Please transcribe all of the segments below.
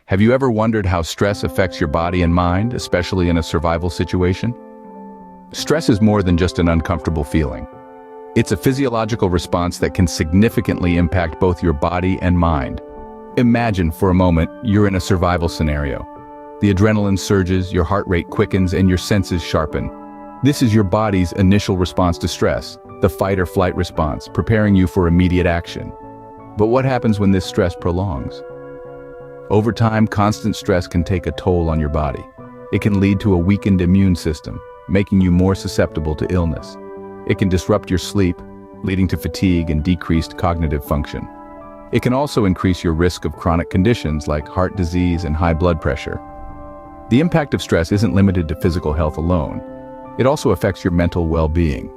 Have you ever wondered how stress affects your body and mind, especially in a survival situation? Stress is more than just an uncomfortable feeling. It's a physiological response that can significantly impact both your body and mind. Imagine for a moment you're in a survival scenario. The adrenaline surges, your heart rate quickens, and your senses sharpen. This is your body's initial response to stress, the fight or flight response, preparing you for immediate action. But what happens when this stress prolongs? Over time, constant stress can take a toll on your body. It can lead to a weakened immune system, making you more susceptible to illness. It can disrupt your sleep, leading to fatigue and decreased cognitive function. It can also increase your risk of chronic conditions like heart disease and high blood pressure. The impact of stress isn't limited to physical health alone. It also affects your mental well-being.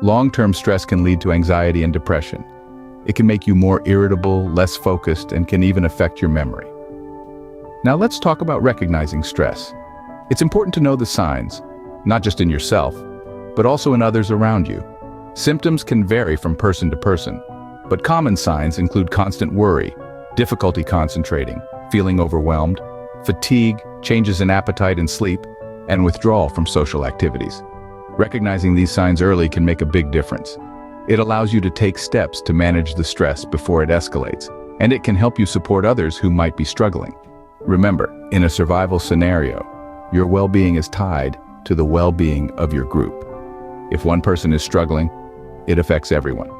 Long-term stress can lead to anxiety and depression. It can make you more irritable, less focused, and can even affect your memory. Now let's talk about recognizing stress. It's important to know the signs, not just in yourself, but also in others around you. Symptoms can vary from person to person, but common signs include constant worry, difficulty concentrating, feeling overwhelmed, fatigue, changes in appetite and sleep, and withdrawal from social activities. Recognizing these signs early can make a big difference. It allows you to take steps to manage the stress before it escalates, and it can help you support others who might be struggling. Remember, in a survival scenario, your well-being is tied to the well-being of your group. If one person is struggling, it affects everyone.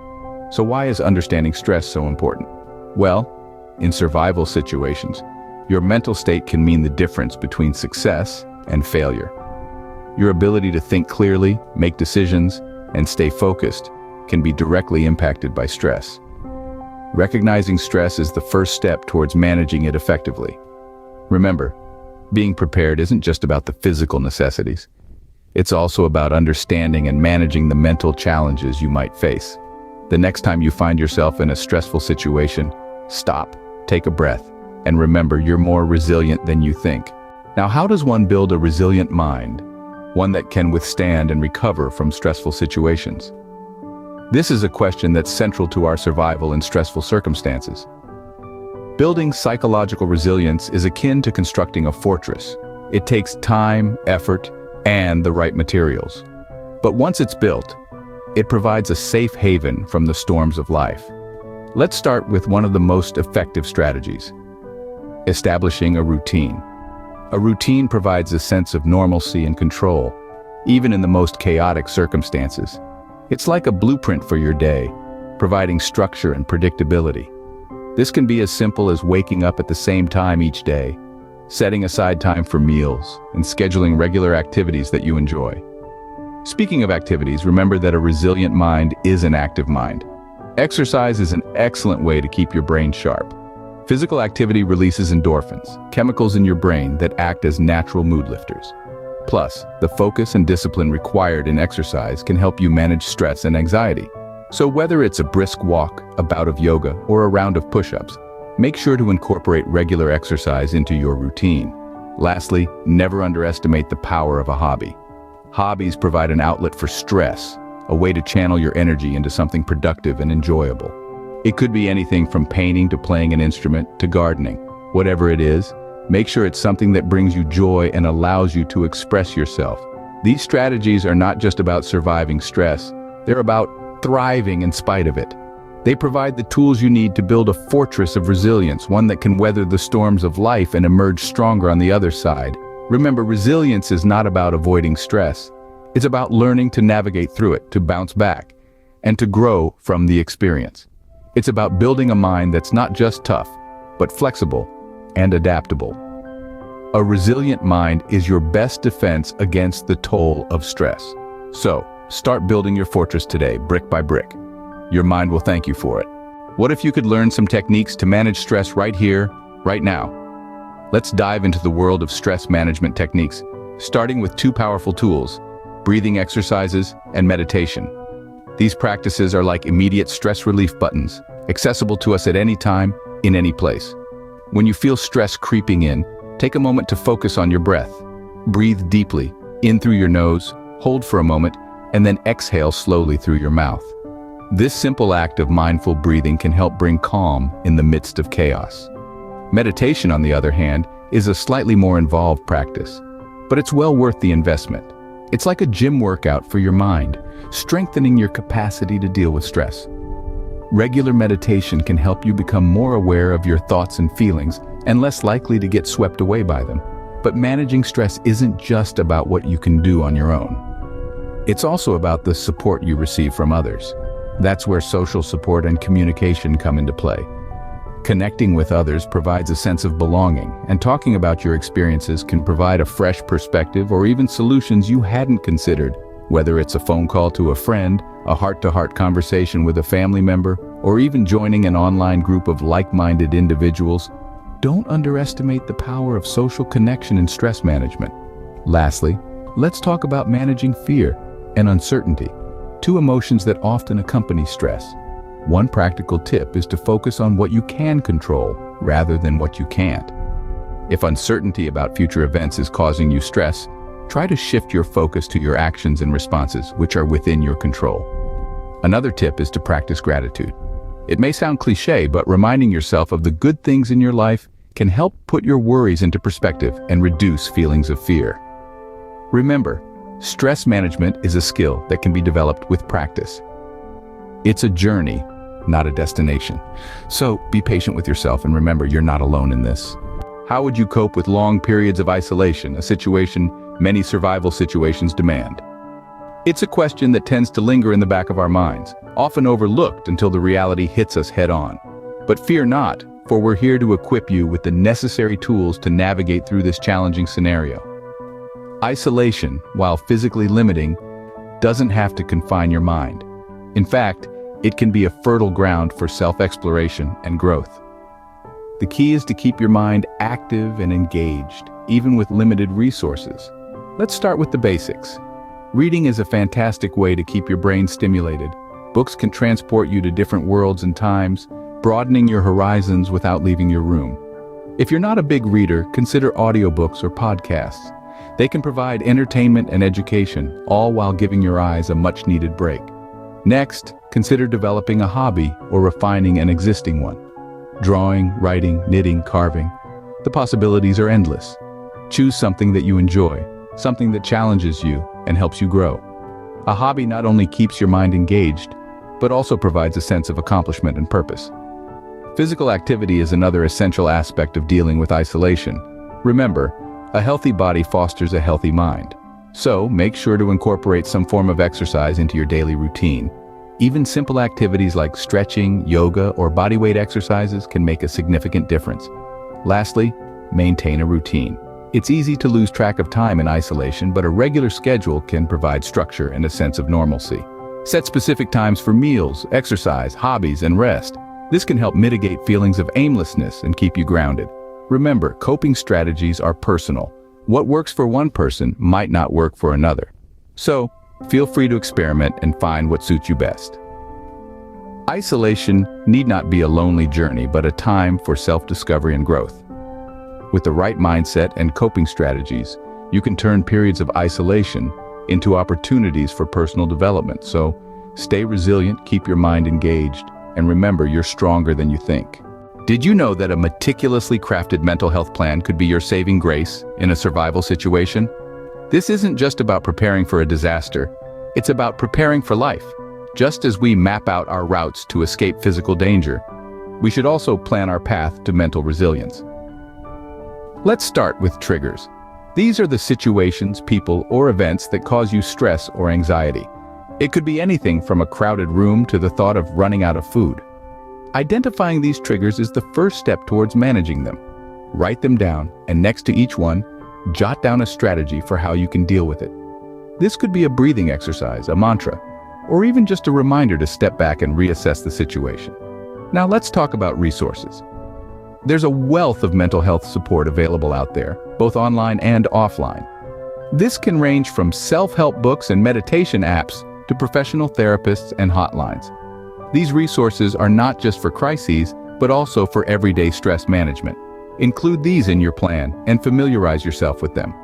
So why is understanding stress so important? Well, in survival situations, your mental state can mean the difference between success and failure. Your ability to think clearly, make decisions, and stay focused can be directly impacted by stress. Recognizing stress is the first step towards managing it effectively. Remember, being prepared isn't just about the physical necessities. It's also about understanding and managing the mental challenges you might face. The next time you find yourself in a stressful situation, stop, take a breath, and remember you're more resilient than you think. Now, how does one build a resilient mind, one that can withstand and recover from stressful situations? This is a question that's central to our survival in stressful circumstances. Building psychological resilience is akin to constructing a fortress. It takes time, effort, and the right materials. But once it's built, it provides a safe haven from the storms of life. Let's start with one of the most effective strategies: establishing a routine. A routine provides a sense of normalcy and control, even in the most chaotic circumstances. It's like a blueprint for your day, providing structure and predictability. This can be as simple as waking up at the same time each day, setting aside time for meals, and scheduling regular activities that you enjoy. Speaking of activities, remember that a resilient mind is an active mind. Exercise is an excellent way to keep your brain sharp. Physical activity releases endorphins, chemicals in your brain that act as natural mood lifters. Plus, the focus and discipline required in exercise can help you manage stress and anxiety. So whether it's a brisk walk, a bout of yoga, or a round of push-ups, make sure to incorporate regular exercise into your routine. Lastly, never underestimate the power of a hobby. Hobbies provide an outlet for stress, a way to channel your energy into something productive and enjoyable. It could be anything from painting to playing an instrument to gardening. Whatever it is, make sure it's something that brings you joy and allows you to express yourself. These strategies are not just about surviving stress, they're about thriving in spite of it. They provide the tools you need to build a fortress of resilience, one that can weather the storms of life and emerge stronger on the other side. Remember, resilience is not about avoiding stress. It's about learning to navigate through it, to bounce back, and to grow from the experience. It's about building a mind that's not just tough, but flexible and adaptable. A resilient mind is your best defense against the toll of stress. So, start building your fortress today, brick by brick. Your mind will thank you for it. What if you could learn some techniques to manage stress right here, right now? Let's dive into the world of stress management techniques, starting with two powerful tools: breathing exercises and meditation. These practices are like immediate stress relief buttons, accessible to us at any time, in any place. When you feel stress creeping in, take a moment to focus on your breath. Breathe deeply, in through your nose, hold for a moment, and then exhale slowly through your mouth. This simple act of mindful breathing can help bring calm in the midst of chaos. Meditation, on the other hand, is a slightly more involved practice, but it's well worth the investment. It's like a gym workout for your mind, strengthening your capacity to deal with stress. Regular meditation can help you become more aware of your thoughts and feelings and less likely to get swept away by them. But managing stress isn't just about what you can do on your own. It's also about the support you receive from others. That's where social support and communication come into play. Connecting with others provides a sense of belonging, and talking about your experiences can provide a fresh perspective or even solutions you hadn't considered. Whether it's a phone call to a friend, a heart-to-heart conversation with a family member, or even joining an online group of like-minded individuals, don't underestimate the power of social connection in stress management. Lastly, let's talk about managing fear and uncertainty, two emotions that often accompany stress. One practical tip is to focus on what you can control rather than what you can't. If uncertainty about future events is causing you stress, try to shift your focus to your actions and responses, which are within your control. Another tip is to practice gratitude. It may sound cliché, but reminding yourself of the good things in your life can help put your worries into perspective and reduce feelings of fear. Remember, stress management is a skill that can be developed with practice. It's a journey, not a destination. So be patient with yourself and remember you're not alone in this. How would you cope with long periods of isolation, a situation many survival situations demand? It's a question that tends to linger in the back of our minds, often overlooked until the reality hits us head-on. But fear not, for we're here to equip you with the necessary tools to navigate through this challenging scenario. Isolation, while physically limiting, doesn't have to confine your mind. In fact, it can be a fertile ground for self-exploration and growth. The key is to keep your mind active and engaged, even with limited resources. Let's start with the basics. Reading is a fantastic way to keep your brain stimulated. Books can transport you to different worlds and times, broadening your horizons without leaving your room. If you're not a big reader, consider audiobooks or podcasts. They can provide entertainment and education, all while giving your eyes a much-needed break. Next, consider developing a hobby or refining an existing one. Drawing, writing, knitting, carving. The possibilities are endless. Choose something that you enjoy, something that challenges you and helps you grow. A hobby not only keeps your mind engaged, but also provides a sense of accomplishment and purpose. Physical activity is another essential aspect of dealing with isolation. Remember, a healthy body fosters a healthy mind. So, make sure to incorporate some form of exercise into your daily routine. Even simple activities like stretching, yoga, or bodyweight exercises can make a significant difference. Lastly, maintain a routine. It's easy to lose track of time in isolation, but a regular schedule can provide structure and a sense of normalcy. Set specific times for meals, exercise, hobbies, and rest. This can help mitigate feelings of aimlessness and keep you grounded. Remember, coping strategies are personal. What works for one person might not work for another. So, feel free to experiment and find what suits you best. Isolation need not be a lonely journey, but a time for self-discovery and growth. With the right mindset and coping strategies, you can turn periods of isolation into opportunities for personal development. So, stay resilient, keep your mind engaged, and remember you're stronger than you think. Did you know that a meticulously crafted mental health plan could be your saving grace in a survival situation? This isn't just about preparing for a disaster, it's about preparing for life. Just as we map out our routes to escape physical danger, we should also plan our path to mental resilience. Let's start with triggers. These are the situations, people, or events that cause you stress or anxiety. It could be anything from a crowded room to the thought of running out of food. Identifying these triggers is the first step towards managing them. Write them down, and next to each one, jot down a strategy for how you can deal with it. This could be a breathing exercise, a mantra, or even just a reminder to step back and reassess the situation. Now let's talk about resources. There's a wealth of mental health support available out there, both online and offline. This can range from self-help books and meditation apps to professional therapists and hotlines. These resources are not just for crises, but also for everyday stress management. Include these in your plan and familiarize yourself with them.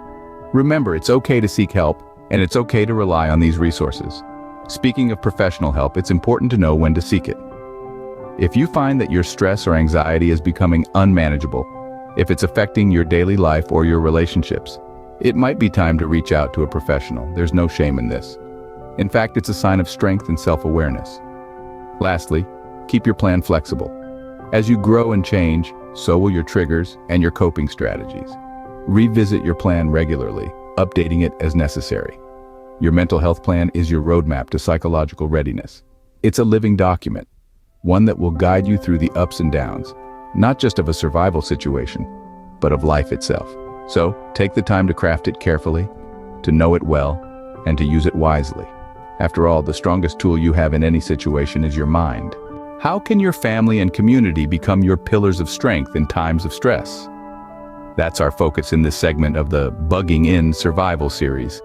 Remember, it's okay to seek help, and it's okay to rely on these resources. Speaking of professional help, it's important to know when to seek it. If you find that your stress or anxiety is becoming unmanageable, If it's affecting your daily life or your relationships, it might be time to reach out to a professional. There's no shame in this. In fact, it's a sign of strength and self-awareness. Lastly, keep your plan flexible. As you grow and change, so will your triggers and your coping strategies. Revisit your plan regularly, updating it as necessary. Your mental health plan is your roadmap to psychological readiness. It's a living document, one that will guide you through the ups and downs, not just of a survival situation, but of life itself. So, take the time to craft it carefully, to know it well, and to use it wisely. After all, the strongest tool you have in any situation is your mind. How can your family and community become your pillars of strength in times of stress? That's our focus in this segment of the Bugging In Survival series.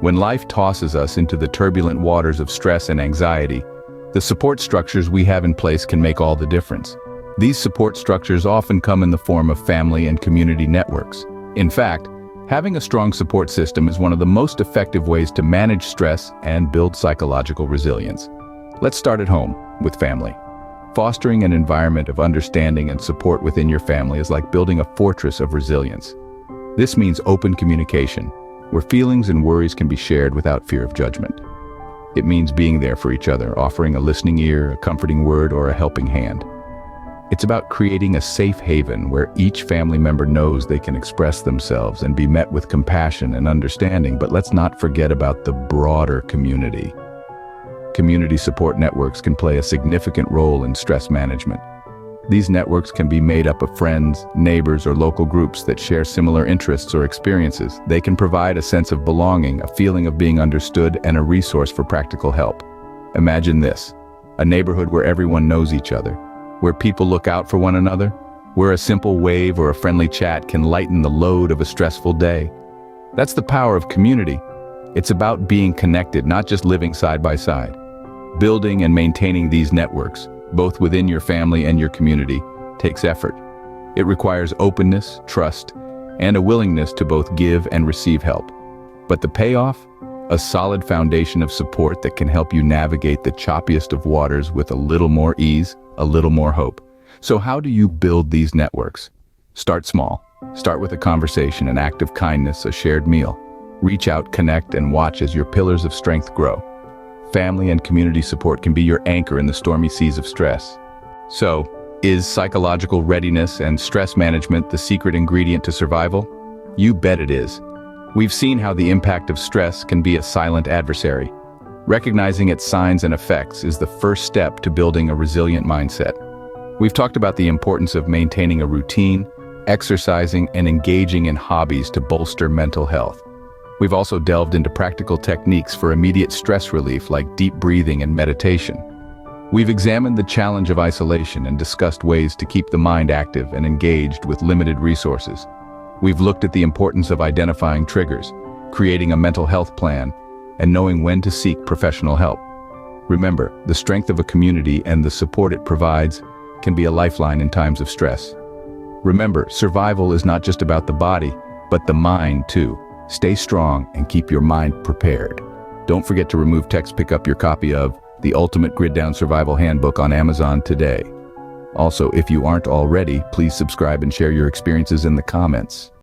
When life tosses us into the turbulent waters of stress and anxiety, the support structures we have in place can make all the difference. These support structures often come in the form of family and community networks. In fact, having a strong support system is one of the most effective ways to manage stress and build psychological resilience. Let's start at home, with family. Fostering an environment of understanding and support within your family is like building a fortress of resilience. This means open communication, where feelings and worries can be shared without fear of judgment. It means being there for each other, offering a listening ear, a comforting word, or a helping hand. It's about creating a safe haven where each family member knows they can express themselves and be met with compassion and understanding. But let's not forget about the broader community. Community support networks can play a significant role in stress management. These networks can be made up of friends, neighbors, or local groups that share similar interests or experiences. They can provide a sense of belonging, a feeling of being understood, and a resource for practical help. Imagine this: a neighborhood where everyone knows each other, where people look out for one another, where a simple wave or a friendly chat can lighten the load of a stressful day. That's the power of community. It's about being connected, not just living side by side. Building and maintaining these networks, both within your family and your community, takes effort. It requires openness, trust, and a willingness to both give and receive help. But the payoff? A solid foundation of support that can help you navigate the choppiest of waters with a little more ease, a little more hope. So how do you build these networks? Start small. Start with a conversation, an act of kindness, a shared meal. Reach out, connect, and watch as your pillars of strength grow. Family and community support can be your anchor in the stormy seas of stress. So, is psychological readiness and stress management the secret ingredient to survival? You bet it is. We've seen how the impact of stress can be a silent adversary. Recognizing its signs and effects is the first step to building a resilient mindset. We've talked about the importance of maintaining a routine, exercising, and engaging in hobbies to bolster mental health. We've also delved into practical techniques for immediate stress relief like deep breathing and meditation. We've examined the challenge of isolation and discussed ways to keep the mind active and engaged with limited resources. We've looked at the importance of identifying triggers, creating a mental health plan, and knowing when to seek professional help. Remember, the strength of a community and the support it provides can be a lifeline in times of stress. Remember, survival is not just about the body, but the mind too. Stay strong and keep your mind prepared. Don't forget to remove text. Pick up your copy of The Ultimate Grid Down Survival Handbook on Amazon today. Also, if you aren't already, please subscribe and share your experiences in the comments.